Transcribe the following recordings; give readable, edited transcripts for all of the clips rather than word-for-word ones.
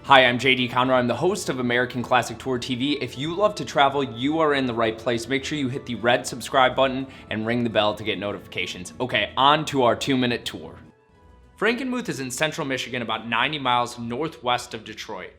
Hi, I'm JD Conroy. I'm the host of American Classic Tour TV. If you love to travel, you are in the right place. Make sure you hit the red subscribe button and ring the bell to get notifications. Okay, on to our 2-minute tour. Frankenmuth is in central Michigan, about 90 miles northwest of Detroit.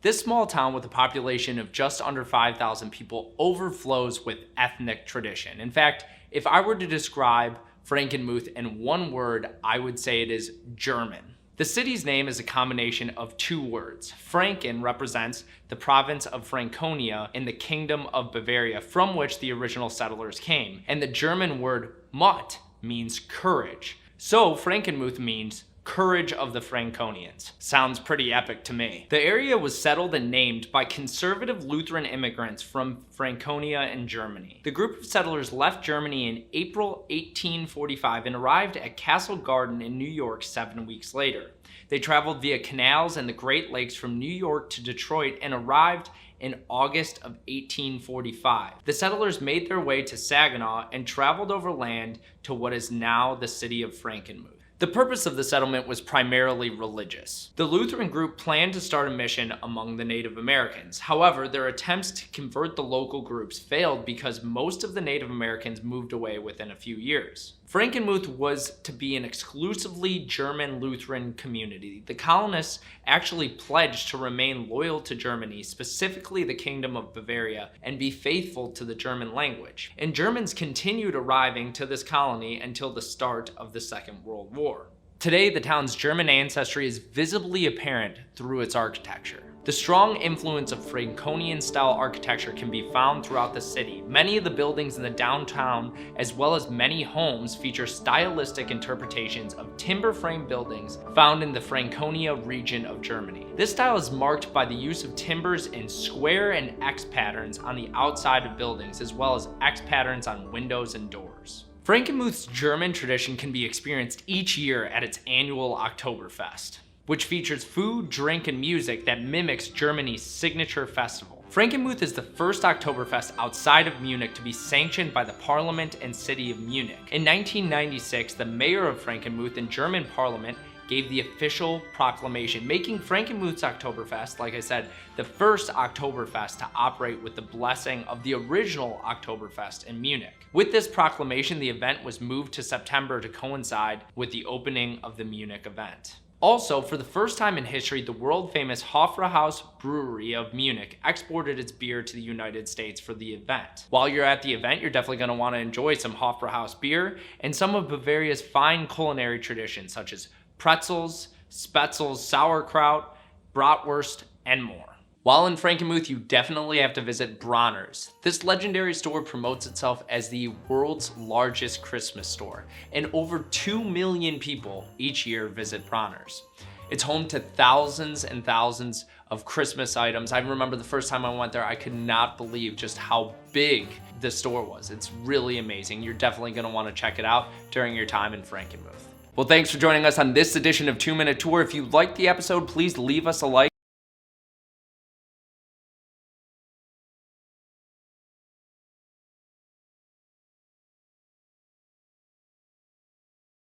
This small town with a population of just under 5,000 people overflows with ethnic tradition. In fact, if I were to describe Frankenmuth in one word, I would say it is German. The city's name is a combination of two words. Franken represents the province of Franconia in the Kingdom of Bavaria, from which the original settlers came. And the German word Mut means courage. So Frankenmuth means courage of the Franconians. Sounds pretty epic to me. The area was settled and named by conservative Lutheran immigrants from Franconia and Germany. The group of settlers left Germany in April 1845 and arrived at Castle Garden in New York 7 weeks later. They traveled via canals and the Great Lakes from New York to Detroit and arrived in August of 1845. The settlers made their way to Saginaw and traveled overland to what is now the city of Frankenmuth. The purpose of the settlement was primarily religious. The Lutheran group planned to start a mission among the Native Americans. However, their attempts to convert the local groups failed because most of the Native Americans moved away within a few years. Frankenmuth was to be an exclusively German Lutheran community. The colonists actually pledged to remain loyal to Germany, specifically the Kingdom of Bavaria, and be faithful to the German language. And Germans continued arriving to this colony until the start of the Second World War. Today, the town's German ancestry is visibly apparent through its architecture. The strong influence of Franconian-style architecture can be found throughout the city. Many of the buildings in the downtown, as well as many homes, feature stylistic interpretations of timber frame buildings found in the Franconia region of Germany. This style is marked by the use of timbers in square and X patterns on the outside of buildings, as well as X patterns on windows and doors. Frankenmuth's German tradition can be experienced each year at its annual Oktoberfest, which features food, drink, and music that mimics Germany's signature festival. Frankenmuth is the first Oktoberfest outside of Munich to be sanctioned by the Parliament and City of Munich. In 1996, the mayor of Frankenmuth and German Parliament gave the official proclamation, making Frankenmuth's Oktoberfest, like I said, the first Oktoberfest to operate with the blessing of the original Oktoberfest in Munich. With this proclamation, the event was moved to September to coincide with the opening of the Munich event. Also, for the first time in history, the world-famous Hofbrauhaus Brewery of Munich exported its beer to the United States for the event. While you're at the event, you're definitely going to want to enjoy some Hofbrauhaus beer and some of Bavaria's fine culinary traditions, such as pretzels, spetzels, sauerkraut, bratwurst, and more. While in Frankenmuth, you definitely have to visit Bronner's. This legendary store promotes itself as the world's largest Christmas store, and over 2 million people each year visit Bronner's. It's home to thousands and thousands of Christmas items. I remember the first time I went there, I could not believe just how big the store was. It's really amazing. You're definitely going to want to check it out during your time in Frankenmuth. Well, thanks for joining us on this edition of 2-Minute Tour. If you liked the episode, please leave us a like.